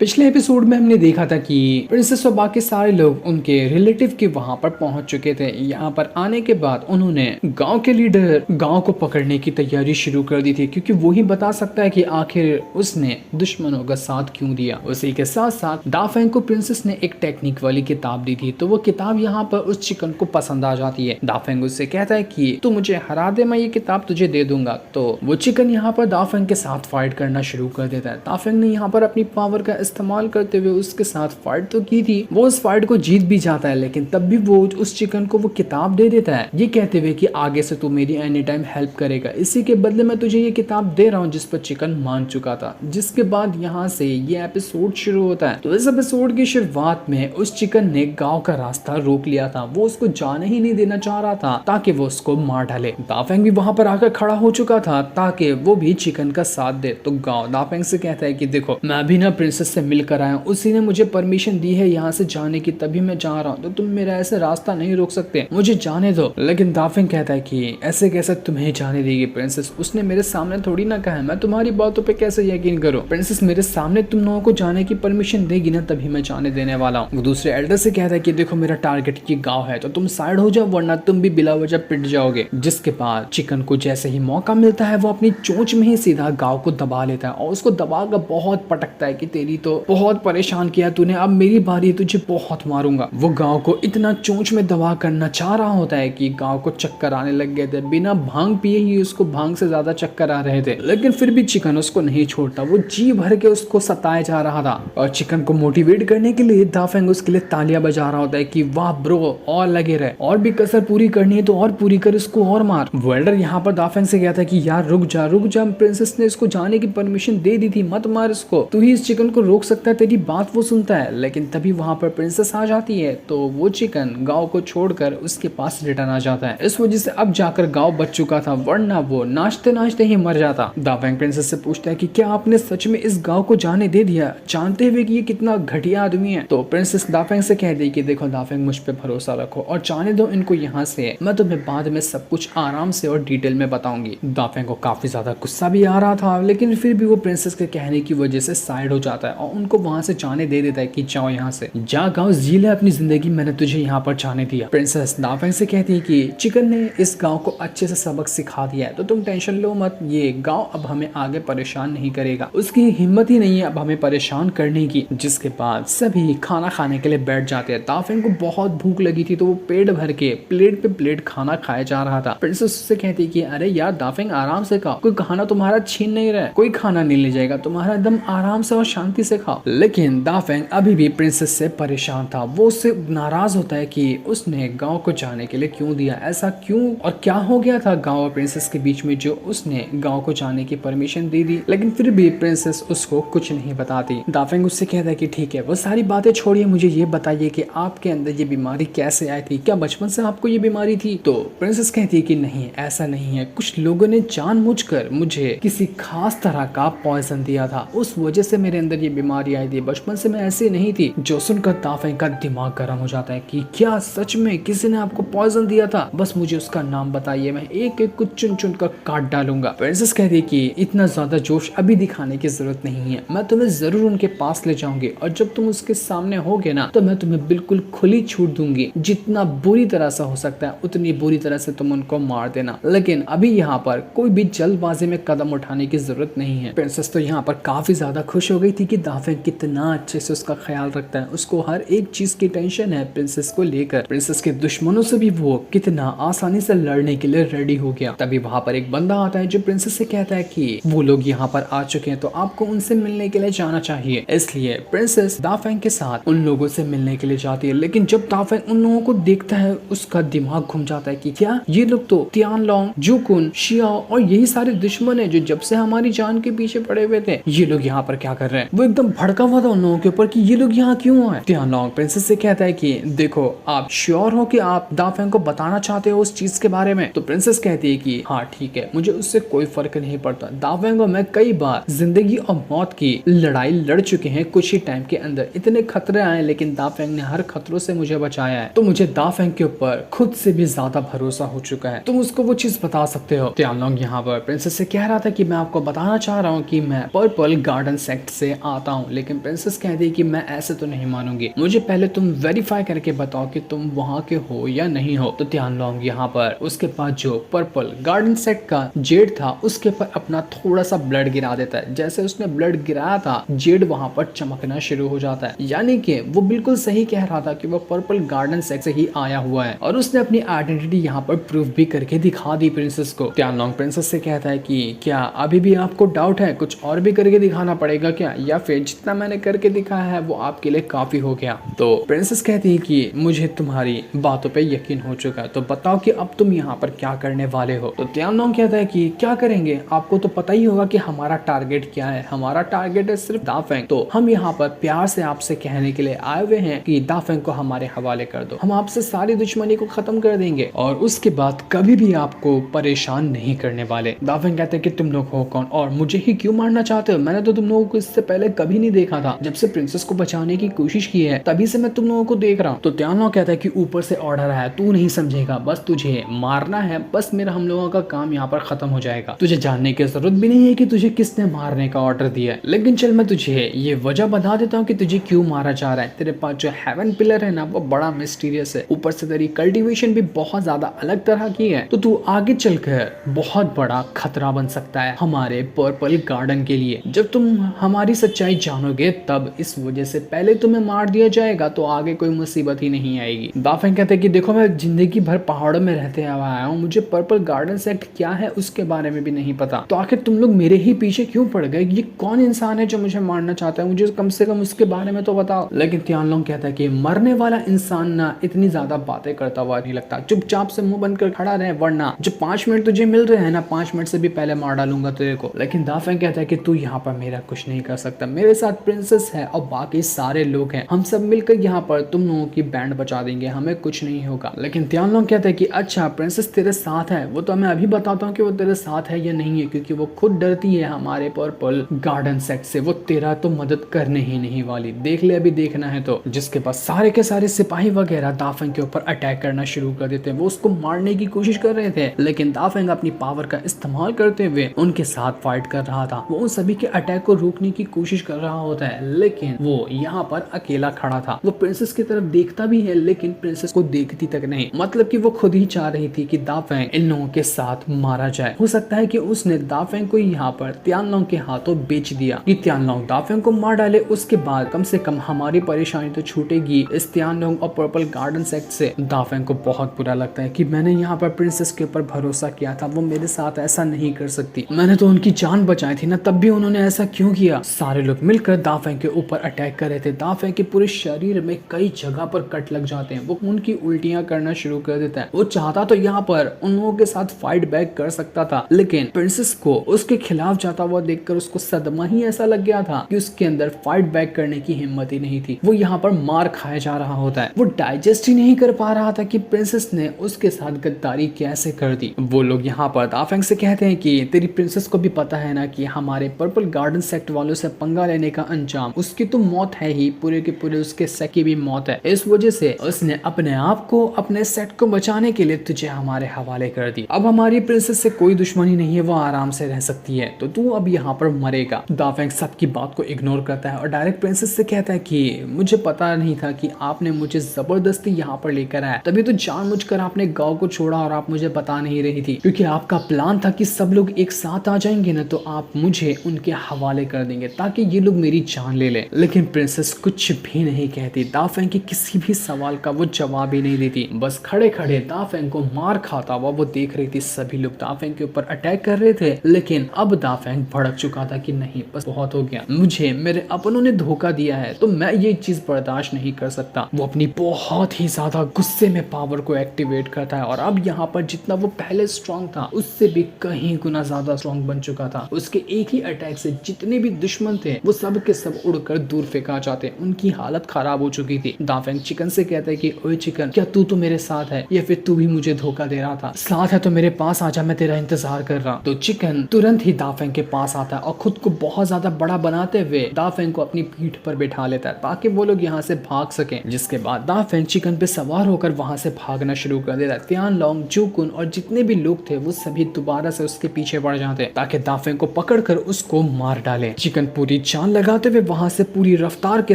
पिछले एपिसोड में हमने देखा था कि प्रिंसेस और बाकी सारे लोग उनके रिलेटिव के वहां पर पहुंच चुके थे। यहाँ पर आने के बाद उन्होंने गांव के लीडर गांव को पकड़ने की तैयारी शुरू कर दी थी, क्योंकि वो ही बता सकता है कि आखिर उसने दुश्मनों का साथ क्यों दिया। उसी के साथ साथ दाफेंग को प्रिंसेस ने एक टेक्निक वाली किताब दी थी, तो वो किताब यहाँ पर उस चिकन को पसंद आ जाती है। दाफेंग उससे कहता है कि तू मुझे हरा दे, मैं ये किताब तुझे दे दूंगा। तो वो चिकन यहाँ पर दाफेंग के साथ फाइट करना शुरू कर देता है। दाफेंग ने यहाँ पर अपनी पावर का इस्तेमाल करते हुए उसके साथ फाइट तो की थी, वो उस फाइट को जीत भी जाता है, लेकिन तब भी वो उस चिकन को वो किताब दे देता है, ये कहते हुए कि आगे से तू मेरी एनी टाइम हेल्प करेगा, इसी के बदले मैं तुझे ये किताब दे रहा हूँ, जिस पर चिकन मान चुका था। जिसके बाद यहाँ से ये एपिसोड शुरू होता है। तो इस एपिसोड की शुरुआत में उस चिकन ने गाँव का रास्ता रोक लिया था, वो उसको जाने ही नहीं देना चाह रहा था ताकि वो उसको मार डाले। दाफेंग भी वहां पर आकर खड़ा हो चुका था ताकि वो भी चिकन का साथ दे। तो गाँव दाफेंग से कहता है कि देखो, मैं अभी ना प्रिंसेस से मिलकर आया हूं, उसी ने मुझे परमिशन दी है यहाँ से जाने की, तभी मैं जा रहा हूँ, तो तुम मेरा ऐसे रास्ता नहीं रोक सकते, मुझे जाने दो। लेकिन दाफेंग कहता है कि ऐसे कैसे तुम्हें जाने देगी प्रिंसेस, उसने मेरे सामने थोड़ी ना कहा है, मैं तुम्हारी बातों पे कैसे यकीन करूं। प्रिंसेस मेरे सामने तुम लोगों को जाने की परमिशन देगी ना, तभी मैं जाने देने वाला हूँ। दूसरे एल्डर से कहता है कि देखो, मेरा टारगेट ये गाँव है, तो तुम साइड हो जाओ, वरना तुम भी बिला वजह पिट जाओगे। जिसके बाद चिकन को जैसे ही मौका मिलता है, वो अपनी चोंच में ही सीधा गाँव को दबा लेता है और उसको दबाकर बहुत पटकता है कि तेरी तो बहुत परेशान किया तूने, अब मेरी बारी है, तुझे बहुत मारूंगा। वो गांव को इतना चोंच में दबा करना चाह रहा होता है कि गांव को चक्कर आने लग गए थे। बिना भांग पिए ही उसको भांग से ज्यादा चक्कर आ रहे थे, लेकिन फिर भी चिकन उसको नहीं छोड़ता, वो जी भर के उसको सताया जा रहा था। और चिकन को मोटिवेट करने के लिए दाफेंग उसके लिए तालियां बजा रहा होता है कि वाह ब्रो, और लगे रहे, और भी कसर पूरी करनी है तो और पूरी कर, इसको और मार। वेल्डर यहाँ पर दाफेंग से कहता है कि यार रुक जा, प्रिंसेस ने इसको जाने की परमिशन दे दी थी, मत मार इसको, तू ही इस चिकन को रोक सकता है, तेरी बात वो सुनता है। लेकिन तभी वहां पर प्रिंसेस आ जाती है, तो वो चिकन गांव को छोड़कर उसके पास रिटर्न आ जाता है। इस वजह से अब जाकर गांव बच चुका था, वरना वो नाचते नाचते ही मर जाता। दाफेंग प्रिंसेस से पूछता है कि क्या आपने सच में इस गांव को जाने दे दिया, जानते हुए कि ये कितना घटिया आदमी है। तो प्रिंसेस दाफेंग से कह दी कि देखो दाफेंग, मुझ पे भरोसा रखो और जाने दो इनको यहाँ से, मैं तुम्हें बाद में सब कुछ आराम से और डिटेल में बताऊंगी। दाफेंग को काफी ज्यादा गुस्सा भी आ रहा था, लेकिन फिर भी वो प्रिंसेस के कहने की वजह से साइड हो जाता है और उनको वहां से जाने दे देता है कि जाओ यहाँ से, जा गाँव जी ले अपनी जिंदगी, मैंने तुझे यहाँ पर जाने दिया। प्रिंसेस दाफेंग से कहती है कि चिकन ने इस गांव को अच्छे से सबक सिखा दिया है, तो तुम टेंशन लो मत, ये गांव अब हमें आगे परेशान नहीं करेगा, उसकी हिम्मत ही नहीं है अब हमें परेशान करने की। जिसके बाद सभी खाना खाने के लिए बैठ जाते हैं। दाफेंग को बहुत भूख लगी थी, तो वो पेट भर के प्लेट पे प्लेट खाना खाया जा रहा था। प्रिंसेस उससे कहती है कि अरे यार दाफेंग, आराम से खाओ, कोई खाना तुम्हारा छीन नहीं रहा है, कोई खाना नहीं ले जाएगा, तुम्हारा एकदम आराम से और शांति से खाओ। लेकिन दाफेंग अभी भी प्रिंसेस से परेशान था, वो उससे नाराज होता है कि उसने गांव को जाने के लिए क्यों दिया, ऐसा क्यों और क्या हो गया था गांव और प्रिंसेस के बीच में जो उसने गांव को जाने की परमिशन दे दी। लेकिन फिर भी प्रिंसेस उसको कुछ नहीं बताती। दाफेंग उससे कहता है कि ठीक है, वो सारी बातें छोड़िए, मुझे ये बताइए कि आपके अंदर ये बीमारी कैसे आई थी, क्या बचपन से आपको ये बीमारी थी। तो प्रिंसेस कहती है कि नहीं, ऐसा नहीं है, कुछ लोगों ने जानबूझकर मुझे किसी खास तरह का पॉइजन दिया था, उस वजह से मेरे अंदर ये बीमारी आई थी, बचपन से मैं ऐसी नहीं थी। जो सुनकर दाफेंग का दिमाग गर्म हो जाता है कि क्या सच में किसी ने आपको पॉइजन दिया था, बस मुझे उसका नाम बताइए, मैं एक एक कुछ चुन चुन कर काट डालूंगा। प्रिंसेस कहती है कि इतना ज्यादा जोश अभी दिखाने की जरूरत नहीं है, मैं तुम्हें जरूर उनके पास ले जाऊंगी और जब तुम उसके सामने होगे ना, तो मैं तुम्हें बिल्कुल खुली छूट दूंगी, जितना बुरी तरह से हो सकता है उतनी बुरी तरह से तुम उनको मार देना, लेकिन अभी यहाँ पर कोई भी जल्दबाजी में कदम उठाने की जरूरत नहीं है। प्रिंसेस तो यहाँ पर काफी ज्यादा खुश हो गई थी कि दाफेंग कितना अच्छे से उसका ख्याल रखता है, उसको हर एक चीज की टेंशन है प्रिंसेस को लेकर। प्रिंसेस के दुश्मनों से भी वो कितना आसानी से लड़ने के लिए रेडी हो गया। तभी वहां पर एक बंदा आता है जो प्रिंसेस से कहता है कि वो लोग यहाँ पर आ चुके हैं, तो आपको उनसे मिलने के लिए जाना चाहिए। इसलिए प्रिंसेस दाफेंग के साथ उन लोगों से मिलने के लिए जाती है। लेकिन जब दाफेंग उन लोगों को देखता है, उसका दिमाग घूम जाता है कि क्या ये लोग तो तियानलोंग, जुकुन, शियाओ और यही सारे दुश्मन है जो जब से हमारी जान के पीछे पड़े हुए थे, ये लोग यहाँ पर क्या कर रहे हैं। वो एकदम भड़का हुआ था उन लोगों के ऊपर कि ये लोग यहाँ क्यों आए। तियानलोंग प्रिंसेस से कहता है कि देखो, आप श्योर हो कि आप दाफेंग को बताना चाहते हो उस चीज के बारे में। तो प्रिंसेस कहती है कि हाँ ठीक है, मुझे उससे कोई फर्क नहीं पड़ता, दाफेंग और मैं कई बार जिंदगी और मौत की लड़ाई लड़ चुके हैं, कुछ ही टाइम के अंदर इतने खतरे आए, लेकिन दाफेंग ने हर खतरों से मुझे बचाया है, तो मुझे दाफेंग के ऊपर खुद से भी ज्यादा भरोसा हो चुका है, तुम उसको वो चीज बता सकते हो। तियानलोंग यहाँ पर प्रिंसेस से कह रहा था कि मैं आपको बताना चाह रहा हूँ कि मैं पर्पल गार्डन सेक्ट से आता चाहता हूँ, लेकिन प्रिंसेस कहती है कि मैं ऐसे तो नहीं मानूंगी, मुझे पहले तुम वेरीफाई करके बताओ कि तुम वहाँ के हो या नहीं हो। तो तियानलोंग यहाँ पर उसके पास जो पर्पल गार्डन सेट का जेड था उसके पर अपना थोड़ा सा ब्लड गिरा देता है। जैसे उसने ब्लड गिराया था, जेड वहाँ पर चमकना शुरू हो जाता है, यानी कि वो बिल्कुल सही कह रहा था कि वो पर्पल गार्डन सेट से ही आया हुआ है। और उसने अपनी आइडेंटिटी यहाँ पर प्रूफ भी करके दिखा दी प्रिंसेस को। तियानलोंग प्रिंसेस से कहता है कि क्या अभी भी आपको डाउट है, कुछ और भी करके दिखाना पड़ेगा क्या, या फिर जितना मैंने करके दिखाया है वो आपके लिए काफी हो गया। तो प्रिंसेस कहती है कि मुझे तुम्हारी बातों पे यकीन हो चुका है, तो बताओ कि अब तुम यहाँ पर क्या करने वाले हो। तो तियानलोंग कहता है कि क्या करेंगे, आपको तो पता ही होगा कि हमारा टारगेट क्या है, हमारा टारगेट है सिर्फ दाफेंग। तो हम यहाँ पर प्यार से आपसे कहने के लिए आए हुए हैं कि दाफेंग को हमारे हवाले कर दो, हम आपसे सारी दुश्मनी को खत्म कर देंगे और उसके बाद कभी भी आपको परेशान नहीं करने वाले। दाफेंग कहते हैं कि तुम लोग हो कौन और मुझे ही क्यों मारना चाहते हो, मैंने तो तुम लोगों को इससे पहले कभी नहीं देखा था, जब से प्रिंसेस को बचाने की कोशिश की है तभी से मैं तुम लोगों को देख रहा हूँ। तो तियानलोंग कहता है कि ऊपर से ऑर्डर है, तू नहीं समझेगा, बस तुझे मारना है, बस मेरा हम लोगों का काम यहाँ पर खत्म हो जाएगा, तुझे जानने की जरूरत भी नहीं है कि तुझे किसने मारने का ऑर्डर दिया है। लेकिन चल मैं तुझे ये वजह बता देता हूँ कि तुझे क्यों मारा जा रहा है। तेरे पास जो हेवन पिलर है ना वो बड़ा मिस्टीरियस है, ऊपर से तेरी कल्टीवेशन भी बहुत ज्यादा अलग तरह की है, तो तू आगे चलकर बहुत बड़ा खतरा बन सकता है हमारे पर्पल गार्डन के लिए। जब तुम हमारी सच्चाई जानोगे तब इस वजह से पहले तुम्हें मार दिया जाएगा तो आगे कोई मुसीबत ही नहीं आएगी। दाफेंग कहते हैं कि देखो मैं जिंदगी भर पहाड़ों में रहते हुए आया हूँ, मुझे पर्पल गार्डन सेट क्या है उसके बारे में भी नहीं पता, तो आखिर तुम लोग मेरे ही पीछे क्यों पड़ गए, ये कौन इंसान है जो मुझे मारना चाहता है, मुझे कम से कम उसके बारे में तो बताओ। लेकिन तियानलोंग कहता है कि मरने वाला इंसान ना इतनी ज्यादा बातें करता हुआ नहीं लगता, चुपचाप से मुंह बंद कर खड़ा रहे, वरना जो 5 मिनट तुझे मिल रहे हैं ना 5 मिनट से भी पहले मार डालूंगा तेरे को। लेकिन दाफेंग कहता है कि तू यहाँ पर मेरा कुछ नहीं कर सकता, मेरे साथ प्रिंसेस है और बाकी सारे लोग हैं, हम सब मिलकर यहाँ पर तुम लोगों की बैंड बचा देंगे, हमें कुछ नहीं होगा। लेकिन तियानलोंग कहता है कि अच्छा प्रिंसेस तेरे साथ है, वो तो मैं अभी बताता हूँ कि वो तेरे साथ है या नहीं है, क्योंकि वो खुद डरती है हमारे पर्पल गार्डन सेट से, वो तेरा तो मदद करने ही नहीं वाली, देख ले अभी देखना है तो। जिसके बाद सारे के सारे सिपाही वगैरह दाफेंग के ऊपर अटैक करना शुरू कर देते हैं, वो उसको मारने की कोशिश कर रहे थे, लेकिन दाफेंग अपनी पावर का इस्तेमाल करते हुए उनके साथ फाइट कर रहा था, वो उन सभी के अटैक को रोकने की कोशिश कर रहा होता है, लेकिन वो यहाँ पर अकेला खड़ा था। वो प्रिंसेस की तरफ देखता भी है लेकिन प्रिंसेस को देखती तक नहीं, मतलब कि वो खुद ही चाह रही थी कि दाफेंग इन लोगों के साथ मारा जाए। हो सकता है कि उसने दाफेंग को यहाँ पर तियानलोंग के हाथों बेच दिया कि तियानलोंग दाफेंग को मार डाले, उसके बाद कम से कम हमारी परेशानी तो छूटेगी इस तियानलोंग और पर्पल गार्डन सेक्ट से। दाफेंग को बहुत बुरा लगता है कि मैंने यहाँ पर प्रिंसेस के ऊपर भरोसा किया था, वो मेरे साथ ऐसा नहीं कर सकती, मैंने तो उनकी जान बचाई थी ना, तब भी उन्होंने ऐसा क्यों किया। सारे लोग मिलकर दाफेंग के ऊपर अटैक कर रहे थे, दाफेंग के पूरे शरीर में कई जगह पर कट लग जाते हैं, वो उनकी उल्टियां करना शुरू कर देता है। वो चाहता तो यहाँ पर उन लोगों के साथ फाइट बैक कर सकता था, लेकिन प्रिंसेस को उसके खिलाफ जाता हुआ देखकर उसको सदमा ही ऐसा लग गया था कि उसके अंदर फाइट बैक करने की हिम्मत ही नहीं थी। वो यहाँ पर मार खाया जा रहा होता है, वो डाइजेस्ट ही नहीं कर पा रहा था कि प्रिंसेस ने उसके साथ गद्दारी कैसे कर दी। वो लोग यहाँ पर दाफेंग से कहते हैं कि तेरी प्रिंसेस को भी पता है ना कि हमारे पर्पल गार्डन सेक्ट वालों से पंगा लेने का अंजाम उसकी तो मौत है ही, पूरे के पूरे उसके सेट की भी मौत है, इस वजह से उसने अपने आप को अपने सेट को बचाने के लिए तुझे हमारे हवाले कर दी। अब हमारी प्रिंसेस से कोई दुश्मनी नहीं है, वो आराम से रह सकती है, तो तू अब यहाँ पर मरेगा। दाफेंग सबकी बात को इग्नोर करता है और डायरेक्ट प्रिंसेस से कहता है कि मुझे पता नहीं था कि आपने मुझे जबरदस्ती यहाँ पर लेकर आया, तभी तो जानबूझकर आपने गांव को छोड़ा और आप मुझे बता नहीं रही थी, क्योंकि आपका प्लान था कि सब लोग एक साथ आ जाएंगे ना तो आप मुझे उनके हवाले कर देंगे ताकि ये लोग मेरी जान ले लें। लेकिन प्रिंसेस कुछ भी नहीं कहती, दाफेंग के किसी भी सवाल का वो जवाब ही नहीं देती, बस खड़े खड़े दाफेंग को मार खाता हुआ वो देख रही थी। सभी लोग दाफेंग के ऊपर अटैक कर रहे थे, लेकिन अब दाफेंग भड़क चुका था कि नहीं बस बहुत हो गया, मुझे मेरे अपनों ने धोखा दिया है तो मैं ये चीज बर्दाश्त नहीं कर सकता। वो अपनी बहुत ही ज्यादा गुस्से में पावर को एक्टिवेट करता है और अब यहाँ पर जितना वो पहले स्ट्रॉन्ग था उससे भी कहीं गुना ज्यादा स्ट्रॉन्ग बन चुका था। उसके एक ही अटैक से जितने भी दुश्मन थे वो सब के सब उड़कर दूर फेंका जाते, उनकी हालत खराब हो चुकी थी। दाफेंग चिकन से कहता है कि ओए चिकन, क्या तू तो मेरे साथ है या फिर तू भी मुझे धोखा दे रहा था? साथ है तो मेरे पास आजा, मैं तेरा इंतजार कर रहा। तो चिकन तुरंत ही दाफेंग के पास आता है और खुद को बहुत ज्यादा बड़ा बनाते हुए दाफेंग को अपनी पीठ पर बैठा लेता है ताकि वो लोग यहाँ से भाग सकें। जिसके बाद दाफेंग चिकन पे सवार होकर वहां से भागना शुरू कर देता है। तियानलोंग, जूकुन और जितने भी लोग थे वो सभी दोबारा से उसके पीछे पड़ जाते ताकि दाफेंग को पकड़कर उसको मार डाले। चिकन पूरी निशान लगाते हुए वहां से पूरी रफ्तार के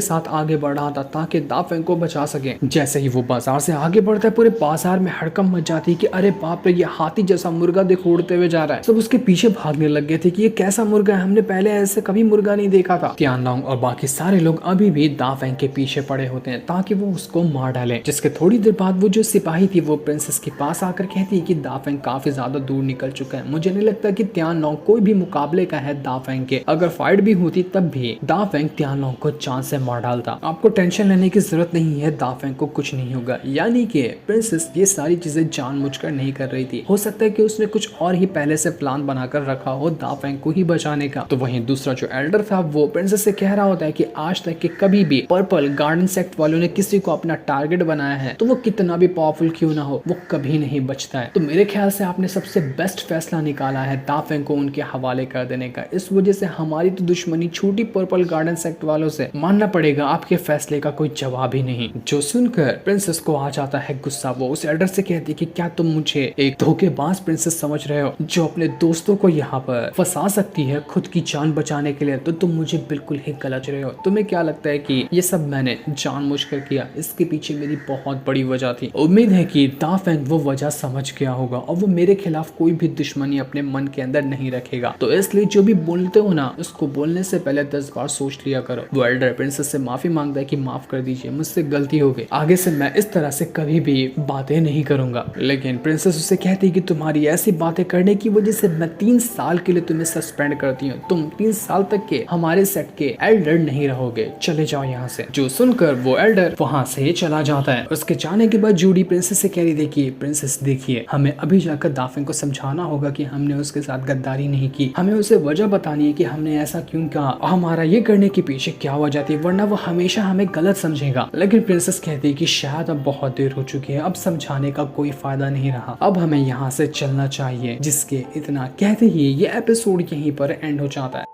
साथ आगे बढ़ रहा था ताकि दाफेंग को बचा सके। जैसे ही वो बाजार से आगे बढ़ता है पूरे बाजार में हड़कंप मच जाती है कि अरे बाप रे, ये हाथी जैसा मुर्गा देखो उड़ते हुए जा रहा है। सब उसके पीछे भागने लग गए थे कि ये कैसा मुर्गा है, हमने पहले ऐसे कभी मुर्गा नहीं देखा था। तियानलोंग और बाकी सारे लोग अभी भी दाफेंग के पीछे पड़े होते हैं ताकि वो उसको मार डाले। जिसके थोड़ी देर बाद वो जो सिपाही थी वो प्रिंसेस के पास आकर कहती है कि दाफेंग काफी ज्यादा दूर निकल चुका है। मुझे नहीं लगता कि तियानलोंग कोई भी मुकाबले का है दाफेंग के। अगर फाइट भी होती तब भी दाफेंग तियानलोंग को चांद से मार डालता। आपको टेंशन लेने की जरूरत नहीं है, दाफेंग को कुछ नहीं होगा। यानी कि प्रिंसेस ये सारी चीजें जानबूझकर नहीं कर रही थी। हो सकता है कि उसने कुछ और ही पहले से प्लान बनाकर रखा हो दाफेंग को ही बचाने का। तो वहीं दूसरा जो एल्डर था वो प्रिंसेस से कह रहा होता है कि आज तक के कभी भी पर्पल गार्डन सेक्ट वालों ने किसी को अपना टारगेट बनाया है तो वो कितना भी पावरफुल क्यों ना हो, वो कभी नहीं बचता है। तो मेरे ख्याल से आपने सबसे बेस्ट फैसला निकाला है दाफेंग को उनके हवाले कर देने का। इस वजह से हमारी तो दुश्मनी छूटी पर्पल गार्डन सेक्ट वालों से। मानना पड़ेगा आपके फैसले का कोई जवाब ही नहीं। जो सुनकर प्रिंसेस को आ जाता है गुस्सा। वो उस एल्डर से कहती है कि क्या तुम मुझे एक धोखेबाज प्रिंसेस समझ रहे हो जो अपने दोस्तों को यहाँ पर फंसा सकती है खुद की जान बचाने के लिए? तो तुम मुझे बिल्कुल ही गलत रहे हो। तुम्हें क्या लगता है कि ये सब मैंने जानबूझकर किया? इसके पीछे मेरी बहुत बड़ी वजह थी। उम्मीद है कि दाफेंग वो वजह समझ गया होगा और वो मेरे खिलाफ कोई भी दुश्मनी अपने मन के अंदर नहीं रखेगा। तो इसलिए जो भी बोलते हो ना उसको बोलने से पहले 10 बार सोच लिया करो। वो एल्डर प्रिंसेस से माफी मांगता है कि माफ कर दीजिए, मुझसे गलती हो गई, आगे से मैं इस तरह से कभी भी बातें नहीं करूंगा। लेकिन प्रिंसेस उससे कहती है कि तुम्हारी ऐसी बातें करने की वजह से मैं 3 साल के लिए तुम्हें सस्पेंड करती हूँ। तुम 3 साल तक के हमारे सेट के एल्डर नहीं रहोगे, चले जाओ यहाँ से। जो सुनकर वो एल्डर वहां से चला जाता है। उसके जाने के बाद जूडी प्रिंसेस से कह रही देखिए प्रिंसेस, देखिए हमें अभी जाकर दाफेंग को समझाना होगा कि हमने उसके साथ गद्दारी नहीं की। हमें उसे वजह बतानी है कि हमने ऐसा क्यों कहा और हमारा ये करने के पीछे क्या वजह थी, वरना वो हमेशा हमें गलत समझेगा। लेकिन प्रिंसेस कहती है कि शायद अब बहुत देर हो चुकी है, अब समझाने का कोई फायदा नहीं रहा, अब हमें यहाँ से चलना चाहिए। जिसके इतना कहते ही ये एपिसोड यहीं पर एंड हो जाता है।